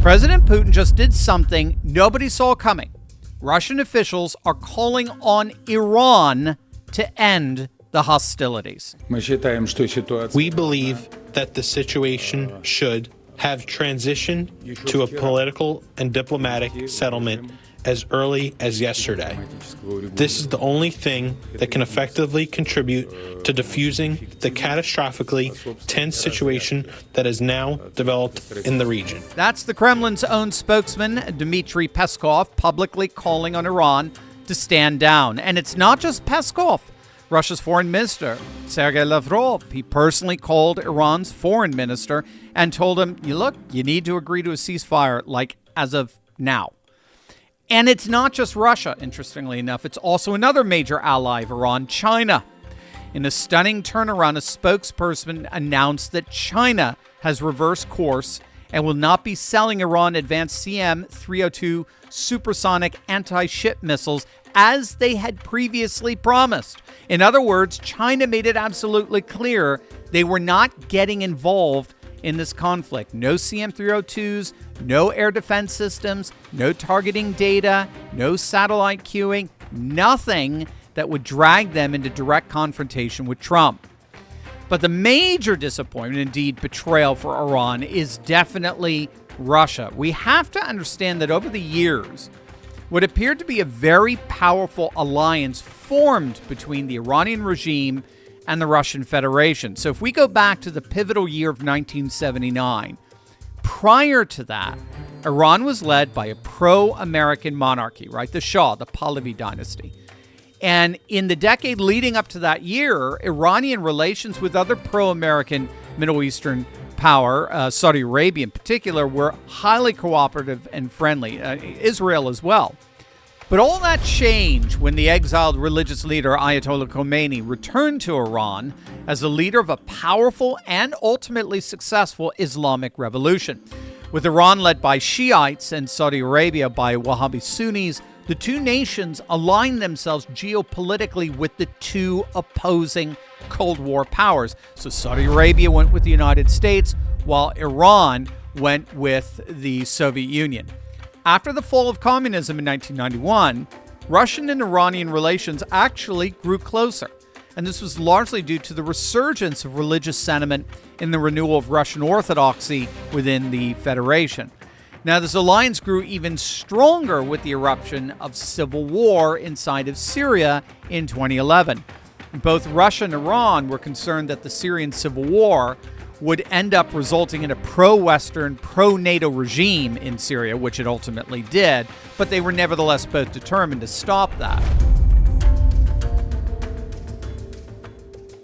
President Putin just did something nobody saw coming. Russian officials are calling on Iran to end the hostilities. We believe that the situation should have transitioned to a political and diplomatic settlement as early as yesterday. This is the only thing that can effectively contribute to diffusing the catastrophically tense situation that has now developed in the region. That's the Kremlin's own spokesman, Dmitry Peskov, publicly calling on Iran to stand down. And it's not just Peskov. Russia's foreign minister, Sergei Lavrov, he personally called Iran's foreign minister and told him, you need to agree to a ceasefire, like as of now. And it's not just Russia, interestingly enough. It's also another major ally of Iran, China. In a stunning turnaround, a spokesperson announced that China has reversed course and will not be selling Iran advanced CM-302 supersonic anti-ship missiles as they had previously promised. In other words, China made it absolutely clear they were not getting involved in this conflict. No CM-302s, no air defense systems, no targeting data, no satellite cueing, nothing that would drag them into direct confrontation with Trump. But the major disappointment, indeed betrayal for Iran, is definitely Russia. We have to understand that over the years, what appeared to be a very powerful alliance formed between the Iranian regime and the Russian Federation. So if we go back to the pivotal year of 1979, prior to that, Iran was led by a pro-American monarchy, right? The Shah, the Pahlavi dynasty. And in the decade leading up to that year, Iranian relations with other pro-American Middle Eastern power, Saudi Arabia in particular, were highly cooperative and friendly, Israel as well. But all that changed when the exiled religious leader Ayatollah Khomeini returned to Iran as the leader of a powerful and ultimately successful Islamic revolution. With Iran led by Shiites and Saudi Arabia by Wahhabi Sunnis, the two nations aligned themselves geopolitically with the two opposing Cold War powers. So Saudi Arabia went with the United States, while Iran went with the Soviet Union. After the fall of communism in 1991, Russian and Iranian relations actually grew closer. And this was largely due to the resurgence of religious sentiment in the renewal of Russian orthodoxy within the Federation. Now, this alliance grew even stronger with the eruption of civil war inside of Syria in 2011. Both Russia and Iran were concerned that the Syrian civil war would end up resulting in a pro-Western, pro-NATO regime in Syria, which it ultimately did, but they were nevertheless both determined to stop that.